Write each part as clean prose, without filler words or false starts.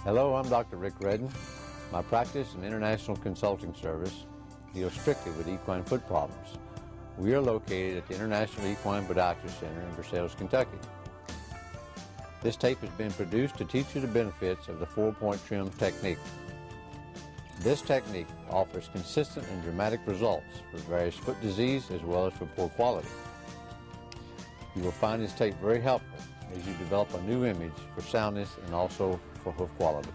Hello, I'm Dr. Rick Redden. My practice and international consulting service deals strictly with equine foot problems. We are located at the International Equine Podiatry Center in Versailles, Kentucky. This tape has been produced to teach you the benefits of the 4-point trim technique. This technique offers consistent and dramatic results for various foot disease as well as for poor quality. You will find this tape very helpful as you develop a new image for soundness and also for hoof quality.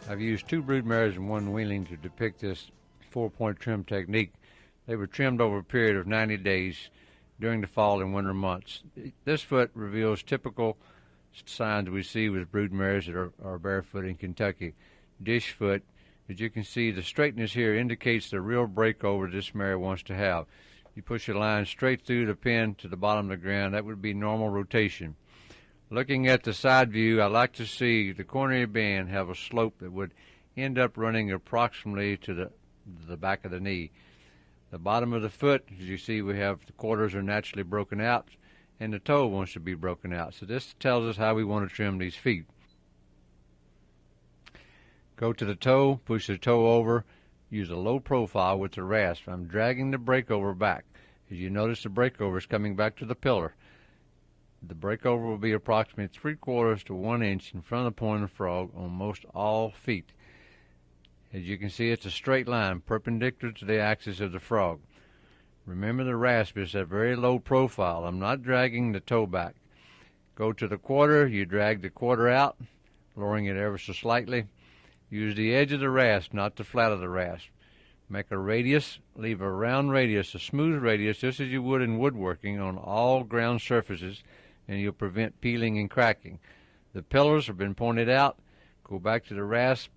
I've used 2 brood mares and 1 weanling to depict this 4-point trim technique. They were trimmed over a period of 90 days during the fall and winter months. This foot reveals typical signs we see with brood mares that are barefoot in Kentucky. Dish foot. As you can see, the straightness here indicates the real breakover this mare wants to have. You push a line straight through the pin to the bottom of the ground. That would be normal rotation. Looking at the side view, I like to see the coronary band have a slope that would end up running approximately to the back of the knee. The bottom of the foot, as you see, we have the quarters are naturally broken out, and the toe wants to be broken out. So this tells us how we want to trim these feet. Go to the toe, push the toe over, use a low profile with the rasp. I'm dragging the breakover back. As you notice, the breakover is coming back to the pillar. The breakover will be approximately 3/4 to 1 inch in front of the point of the frog on most all feet. As you can see, it's a straight line perpendicular to the axis of the frog. Remember, the rasp is a very low profile. I'm not dragging the toe back. Go to the quarter, you drag the quarter out, lowering it ever so slightly. Use the edge of the rasp, not the flat of the rasp. Make a radius, leave a round radius, a smooth radius, just as you would in woodworking on all ground surfaces, and you'll prevent peeling and cracking. The pillars have been pointed out. Go back to the rasp,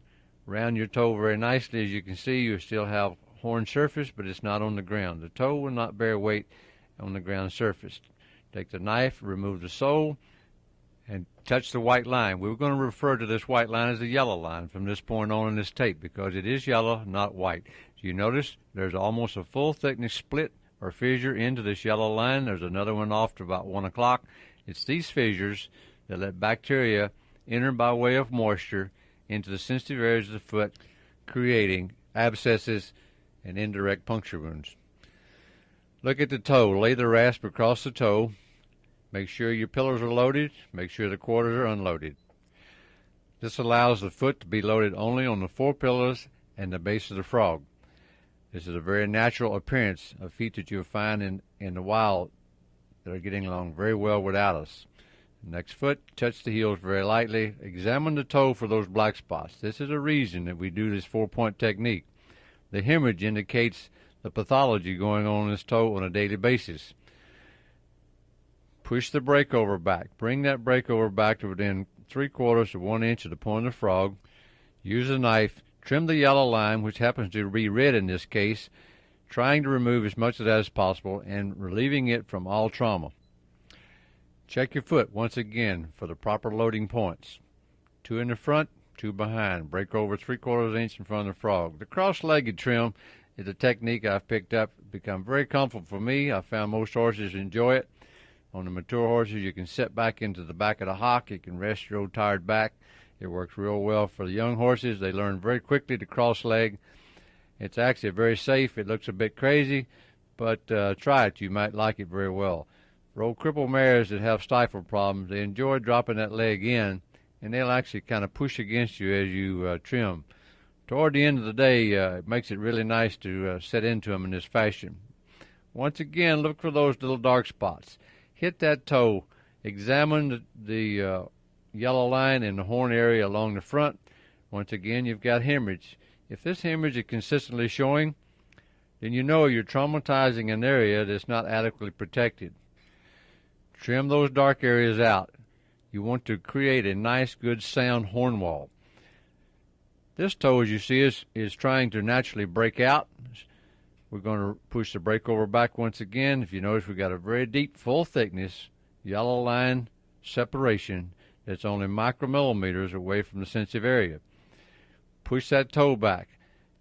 round your toe very nicely. As you can see, you still have horn surface, but it's not on the ground. The toe will not bear weight on the ground surface. Take the knife, remove the sole, and touch the white line. We're going to refer to this white line as the yellow line from this point on in this tape because it is yellow, not white. So you notice there's almost a full thickness split or fissure into this yellow line. There's another one off to about 1 o'clock. It's these fissures that let bacteria enter by way of moisture into the sensitive areas of the foot, creating abscesses and indirect puncture wounds. Look at the toe. Lay the rasp across the toe. Make sure your pillars are loaded. Make sure the quarters are unloaded. This allows the foot to be loaded only on the 4 pillars and the base of the frog. This is a very natural appearance of feet that you'll find in the wild that are getting along very well without us. Next foot, touch the heels very lightly. Examine the toe for those black spots. This is a reason that we do this 4-point technique. The hemorrhage indicates the pathology going on in this toe on a daily basis. Push the breakover back. Bring that breakover back to within 3/4 to 1 inch of the point of the frog. Use a knife. Trim the yellow line, which happens to be red in this case, trying to remove as much of that as possible and relieving it from all trauma. Check your foot once again for the proper loading points. 2 in the front, 2 behind. Break over 3/4 inch in front of the frog. The cross-legged trim is a technique I've picked up. It's become very comfortable for me. I found most horses enjoy it. On the mature horses, you can sit back into the back of the hock. You can rest your old tired back. It works real well for the young horses. They learn very quickly to cross-leg. It's actually very safe. It looks a bit crazy, but try it. You might like it very well. For old crippled mares that have stifle problems, they enjoy dropping that leg in, and they'll actually kind of push against you as you trim. Toward the end of the day, it makes it really nice to set into them in this fashion. Once again, look for those little dark spots. Hit that toe. Examine the yellow line in the horn area along the front. Once again, you've got hemorrhage. If this hemorrhage is consistently showing, then you know you're traumatizing an area that's not adequately protected. Trim those dark areas out. You want to create a nice, good, sound horn wall. This toe, as you see, is trying to naturally break out. We're going to push the breakover back once again. If you notice, we've got a very deep, full thickness, yellow line separation that's only micromillimeters away from the sensitive area. Push that toe back.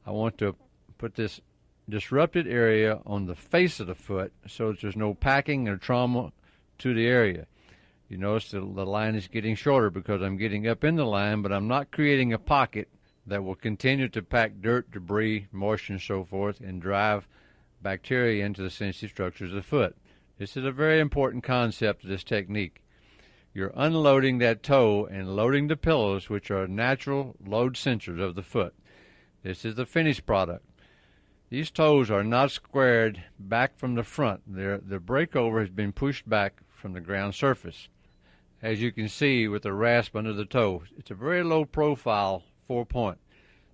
I want to put this disrupted area on the face of the foot so that there's no packing or trauma to the area. You notice the line is getting shorter because I'm getting up in the line, but I'm not creating a pocket that will continue to pack dirt, debris, moisture, and so forth, and drive bacteria into the sensitive structures of the foot. This is a very important concept of this technique. You're unloading that toe and loading the pillows, which are natural load sensors of the foot. This is the finished product. These toes are not squared back from the front. The breakover has been pushed back from the ground surface. As you can see with the rasp under the toe, it's a very low profile 4-point.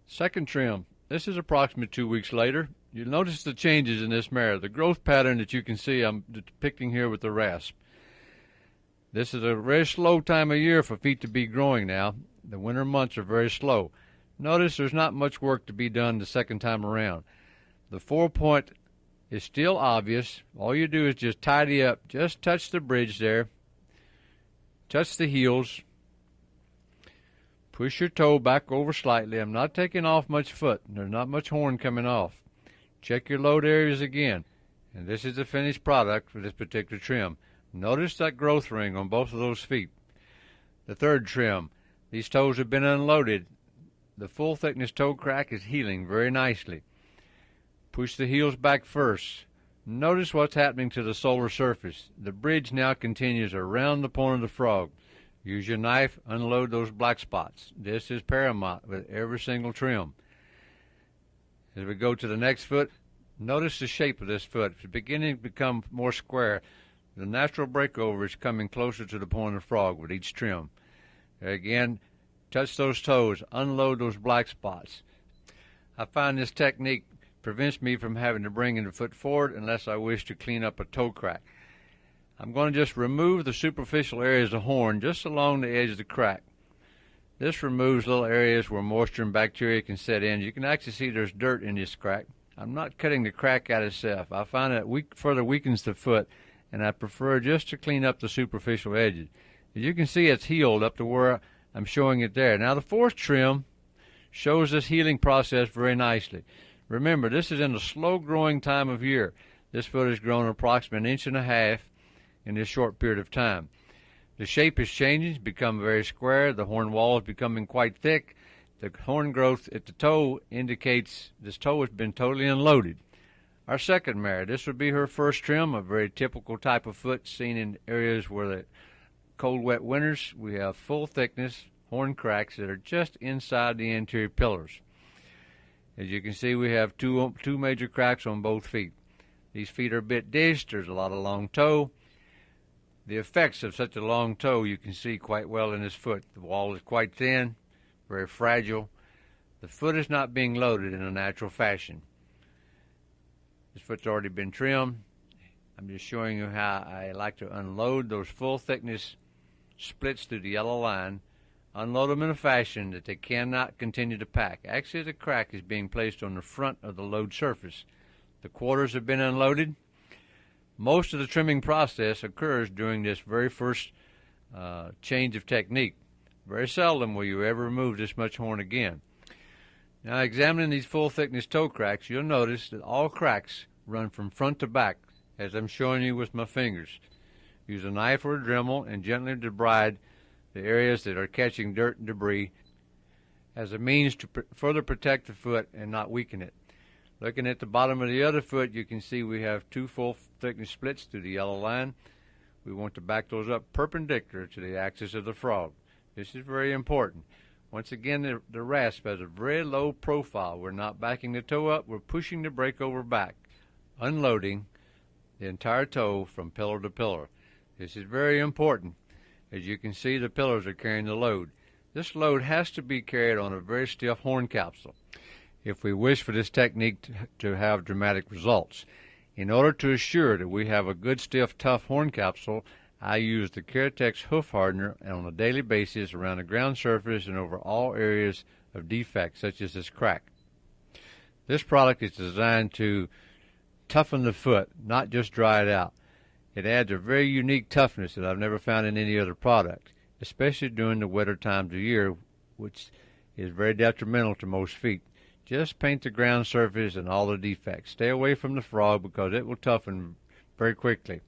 Second trim. This is approximately 2 weeks later. You'll notice the changes in this mare. The growth pattern that you can see I'm depicting here with the rasp. This is a very slow time of year for feet to be growing now. The winter months are very slow. Notice there's not much work to be done the second time around. The 4-point is still obvious. All you do is just tidy up. Just touch the bridge there. Touch the heels. Push your toe back over slightly. I'm not taking off much foot. There's not much horn coming off. Check your load areas again. And this is the finished product for this particular trim. Notice that growth ring on both of those feet. The third trim. These toes have been unloaded. The full thickness toe crack is healing very nicely. Push the heels back first. Notice what's happening to the solar surface. The bridge now continues around the point of the frog. Use your knife, unload those black spots. This is paramount with every single trim. As we go to the next foot, notice the shape of this foot. It's beginning to become more square. The natural breakover is coming closer to the point of the frog with each trim. Again, touch those toes, unload those black spots. I find this technique prevents me from having to bring the foot forward unless I wish to clean up a toe crack. I'm going to just remove the superficial areas of horn just along the edge of the crack. This removes little areas where moisture and bacteria can set in. You can actually see there's dirt in this crack. I'm not cutting the crack out itself. I find that further weakens the foot, and I prefer just to clean up the superficial edges. As you can see, it's healed up to where I'm showing it there. Now the fourth trim shows this healing process very nicely. Remember, this is in a slow-growing time of year. This foot has grown approximately 1.5 inches in this short period of time. The shape is changing, it's become very square. The horn wall is becoming quite thick. The horn growth at the toe indicates this toe has been totally unloaded. Our second mare, this would be her first trim, a very typical type of foot seen in areas where the cold, wet winters. We have full thickness horn cracks that are just inside the anterior pillars. As you can see, we have two major cracks on both feet. These feet are a bit dished. There's a lot of long toe. The effects of such a long toe you can see quite well in this foot. The wall is quite thin, very fragile. The foot is not being loaded in a natural fashion. This foot's already been trimmed. I'm just showing you how I like to unload those full thickness splits through the yellow line. Unload them in a fashion that they cannot continue to pack. Actually, the crack is being placed on the front of the load surface. The quarters have been unloaded. Most of the trimming process occurs during this very first change of technique. Very seldom will you ever remove this much horn again. Now, examining these full thickness toe cracks, you'll notice that all cracks run from front to back, as I'm showing you with my fingers. Use a knife or a Dremel and gently debride the areas that are catching dirt and debris as a means to further protect the foot and not weaken it. Looking at the bottom of the other foot, you can see we have two full thickness splits through the yellow line. We want to back those up perpendicular to the axis of the frog. This is very important. Once again, the rasp has a very low profile. We're not backing the toe up, we're pushing the breakover back, unloading the entire toe from pillar to pillar. This is very important. As you can see, the pillars are carrying the load. This load has to be carried on a very stiff horn capsule if we wish for this technique to have dramatic results. In order to assure that we have a good, stiff, tough horn capsule, I use the Keratex hoof hardener on a daily basis around the ground surface and over all areas of defect, such as this crack. This product is designed to toughen the foot, not just dry it out. It adds a very unique toughness that I've never found in any other product, especially during the wetter times of year, which is very detrimental to most feet. Just paint the ground surface and all the defects. Stay away from the frog because it will toughen very quickly.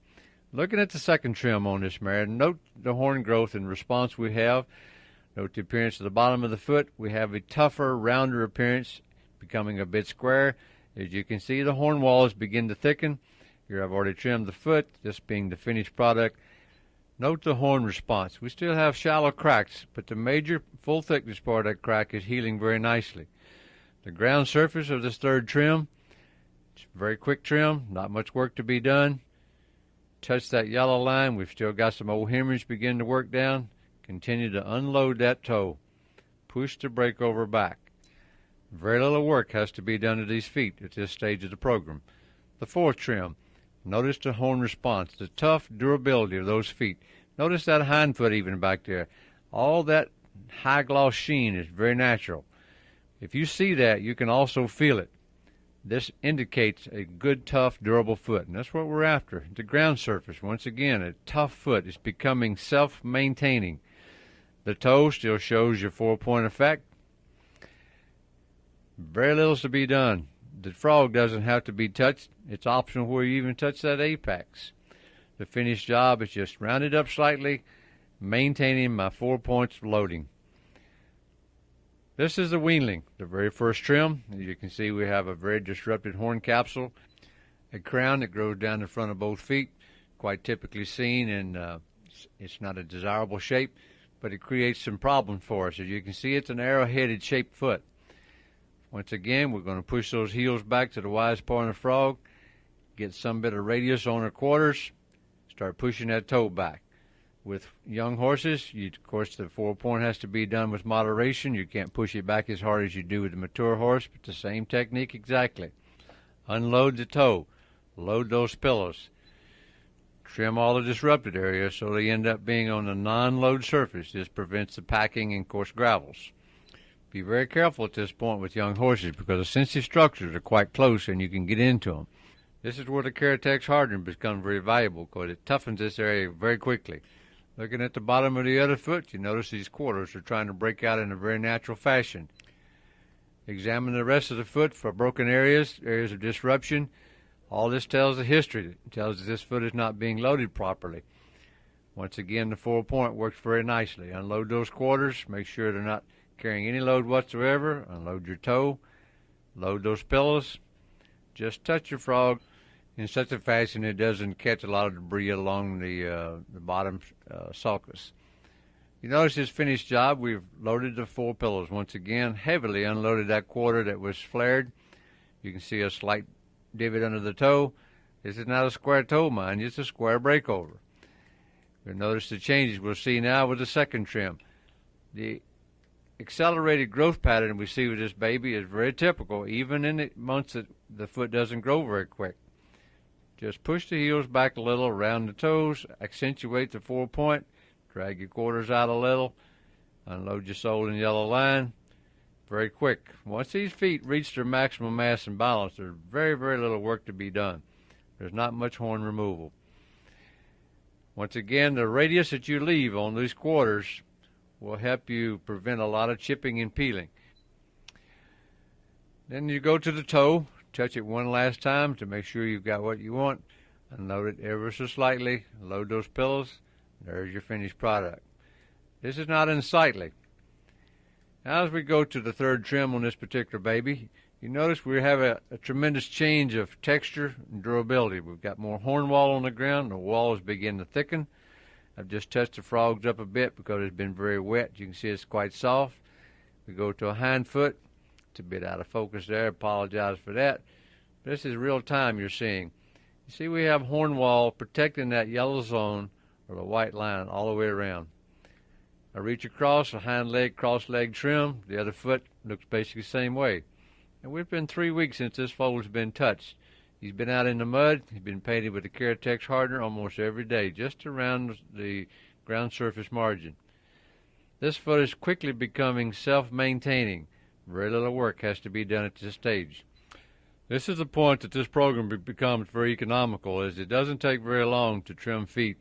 Looking at the second trim on this mare, note the horn growth and response we have. Note the appearance of the bottom of the foot. We have a tougher, rounder appearance, becoming a bit square. As you can see, the horn walls begin to thicken. Here I've already trimmed the foot, this being the finished product. Note the horn response. We still have shallow cracks, but the major full thickness part of that crack is healing very nicely. The ground surface of this third trim, it's a very quick trim, not much work to be done. Touch that yellow line. We've still got some old hemorrhage begin to work down. Continue to unload that toe. Push the brake over back. Very little work has to be done to these feet at this stage of the program. The fourth trim. Notice the horn response, the tough durability of those feet. Notice that hind foot even back there. All that high gloss sheen is very natural. If you see that, you can also feel it. This indicates a good, tough, durable foot, and that's what we're after. The ground surface, once again, a tough foot is becoming self-maintaining. The toe still shows your 4-point effect. Very little to be done. The frog doesn't have to be touched. It's optional where you even touch that apex. The finished job is just rounded up slightly, maintaining my 4 points of loading. This is the weanling, the very first trim. As you can see, we have a very disrupted horn capsule, a crown that grows down the front of both feet, quite typically seen, and it's not a desirable shape, but it creates some problems for us. As you can see, it's an arrow-headed shaped foot. Once again, we're going to push those heels back to the widest part of the frog, get some bit of radius on our quarters, start pushing that toe back. With young horses, of course, the 4-point has to be done with moderation. You can't push it back as hard as you do with a mature horse, but the same technique exactly. Unload the toe, load those pillows, trim all the disrupted areas so they end up being on a non-load surface. This prevents the packing and coarse gravels. Be very careful at this point with young horses because the sensitive structures are quite close and you can get into them. This is where the Keratex hardener becomes very valuable because it toughens this area very quickly. Looking at the bottom of the other foot, you notice these quarters are trying to break out in a very natural fashion. Examine the rest of the foot for broken areas of disruption. All this tells the history. It tells us this foot is not being loaded properly. Once again, the 4-point works very nicely. Unload those quarters. Make sure they're not carrying any load whatsoever. Unload your toe. Load those pillows. Just touch your frog in such a fashion it doesn't catch a lot of debris along the bottom sulcus. You notice this finished job, we've loaded the 4 pillows. Once again, heavily unloaded that quarter that was flared. You can see a slight divot under the toe. This is not a square toe, mind you, it's a square breakover. You'll notice the changes we'll see now with the second trim. The accelerated growth pattern we see with this baby is very typical, even in the months that the foot doesn't grow very quick. Just push the heels back a little around the toes, accentuate the 4-point, drag your quarters out a little, unload your sole and yellow line. Very quick. Once these feet reach their maximum mass and balance, there's very, very little work to be done. There's not much horn removal. Once again, the radius that you leave on these quarters will help you prevent a lot of chipping and peeling. Then you go to the toe, touch it one last time to make sure you've got what you want. Unload it ever so slightly, load those pillows. There's your finished product. This is not unsightly. Now as we go to the third trim on this particular baby, you notice we have a tremendous change of texture and durability. We've got more horn wall on the ground. The walls begin to thicken. I've just touched the frogs up a bit because it's been very wet. You can see it's quite soft. We go to a hind foot. It's a bit out of focus there. Apologize for that. This is real time you're seeing. You see we have horn wall protecting that yellow zone or the white line all the way around. I reach across, a hind leg, cross leg trim. The other foot looks basically the same way. And we've been 3 weeks since this foal's been touched. He's been out in the mud. He's been painted with the Keratex hardener almost every day, just around the ground surface margin. This foot is quickly becoming self-maintaining. Very little work has to be done at this stage. This is the point that this program becomes very economical, as it doesn't take very long to trim feet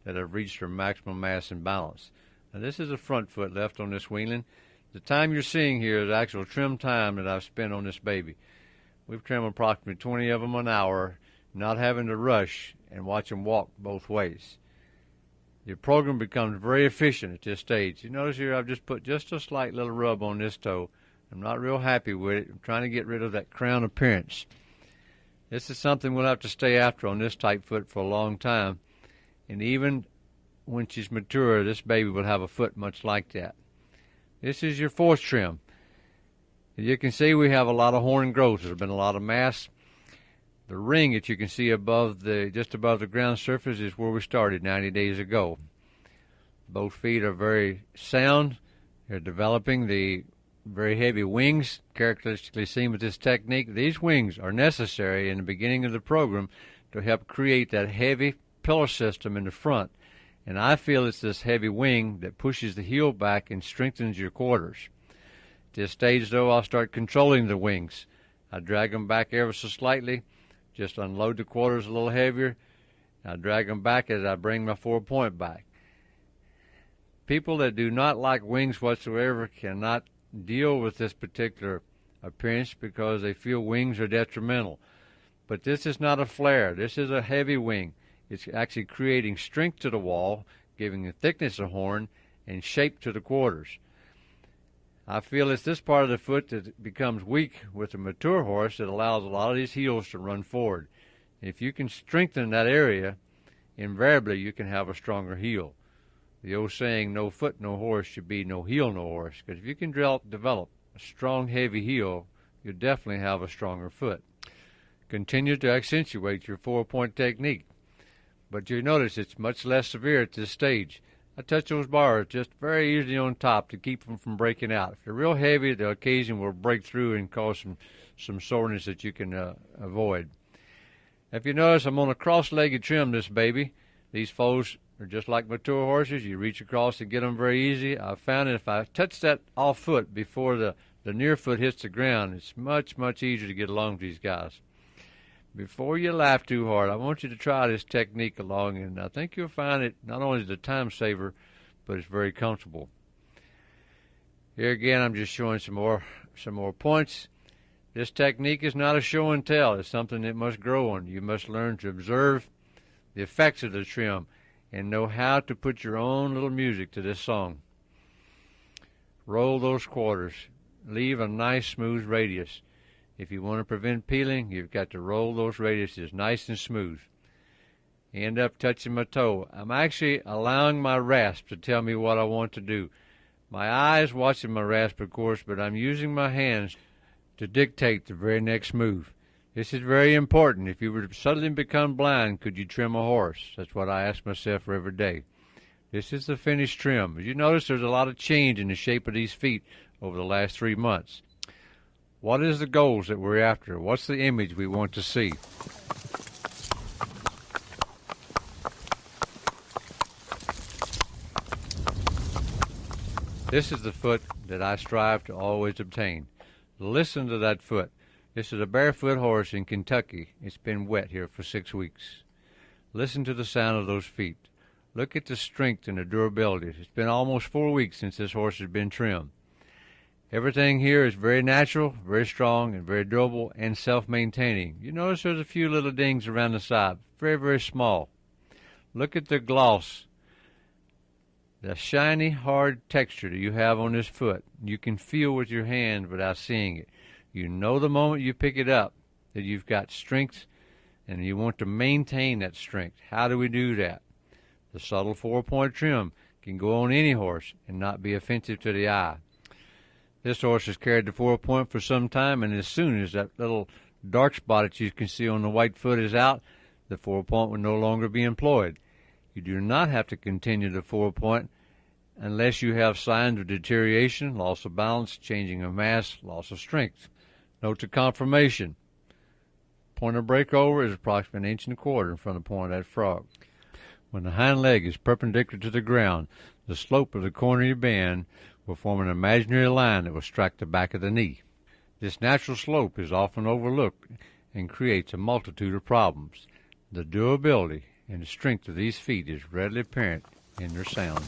that have reached their maximum mass and balance. Now this is the front foot left on this weanling. The time you're seeing here is actual trim time that I've spent on this baby. We've trimmed approximately 20 of them an hour, not having to rush and watch him walk both ways. Your program becomes very efficient at this stage. You notice here I've just put just a slight little rub on this toe. I'm not real happy with it. I'm trying to get rid of that crown appearance. This is something we'll have to stay after on this type foot for a long time. And even when she's mature, this baby will have a foot much like that. This is your fourth trim. As you can see, we have a lot of horn growth. There's been a lot of mass. The ring that you can see just above the ground surface is where we started 90 days ago. Both feet are very sound. They're developing the very heavy wings, characteristically seen with this technique. These wings are necessary in the beginning of the program to help create that heavy pillar system in the front. And I feel it's this heavy wing that pushes the heel back and strengthens your quarters. At this stage, though, I'll start controlling the wings. I drag them back ever so slightly. Just unload the quarters a little heavier. I drag them back as I bring my 4-point back. People that do not like wings whatsoever cannot deal with this particular appearance because they feel wings are detrimental. But this is not a flare. This is a heavy wing. It's actually creating strength to the wall, giving a thickness of horn and shape to the quarters. I feel it's this part of the foot that becomes weak with a mature horse that allows a lot of these heels to run forward. If you can strengthen that area, invariably you can have a stronger heel. The old saying, no foot, no horse, should be no heel, no horse. Because if you can develop a strong, heavy heel, you'll definitely have a stronger foot. Continue to accentuate your 4-point technique. But you notice it's much less severe at this stage. I touch those bars just very easily on top to keep them from breaking out. If they're real heavy, the occasion will break through and cause some soreness that you can avoid. If you notice, I'm on a cross-legged trim this baby. These foals are just like mature horses. You reach across and get them very easy. I found that if I touch that off foot before the near foot hits the ground, it's much, much easier to get along with these guys. Before you laugh too hard, I want you to try this technique along, and I think you'll find it not only is a time saver, but it's very comfortable. Here again, I'm just showing some more points. This technique is not a show and tell. It's something that must grow on. You must learn to observe the effects of the trim and know how to put your own little music to this song. Roll those quarters. Leave a nice smooth radius. If you want to prevent peeling, you've got to roll those radiuses nice and smooth. End up touching my toe. I'm actually allowing my rasp to tell me what I want to do. My eye is watching my rasp, of course, but I'm using my hands to dictate the very next move. This is very important. If you were to suddenly become blind, could you trim a horse? That's what I ask myself every day. This is the finished trim. As you notice, there's a lot of change in the shape of these feet over the last 3 months. What is the goals that we're after? What's the image we want to see? This is the foot that I strive to always obtain. Listen to that foot. This is a barefoot horse in Kentucky. It's been wet here for 6 weeks. Listen to the sound of those feet. Look at the strength and the durability. It's been almost 4 weeks since this horse has been trimmed. Everything here is very natural, very strong, and very durable and self-maintaining. You notice there's a few little dings around the side, very, very small. Look at the gloss, the shiny, hard texture that you have on this foot. You can feel with your hand without seeing it. You know the moment you pick it up that you've got strength, and you want to maintain that strength. How do we do that? The subtle 4-point trim can go on any horse and not be offensive to the eye. This horse has carried the 4-point for some time, and as soon as that little dark spot that you can see on the white foot is out, the 4-point will no longer be employed. You do not have to continue the 4-point unless you have signs of deterioration, loss of balance, changing of mass, loss of strength. Note the conformation. Point of breakover is approximately 1.25 inches in front of the point of that frog. When the hind leg is perpendicular to the ground, the slope of the coronary band will form an imaginary line that will strike the back of the knee. This natural slope is often overlooked and creates a multitude of problems. The durability and the strength of these feet is readily apparent in their sound.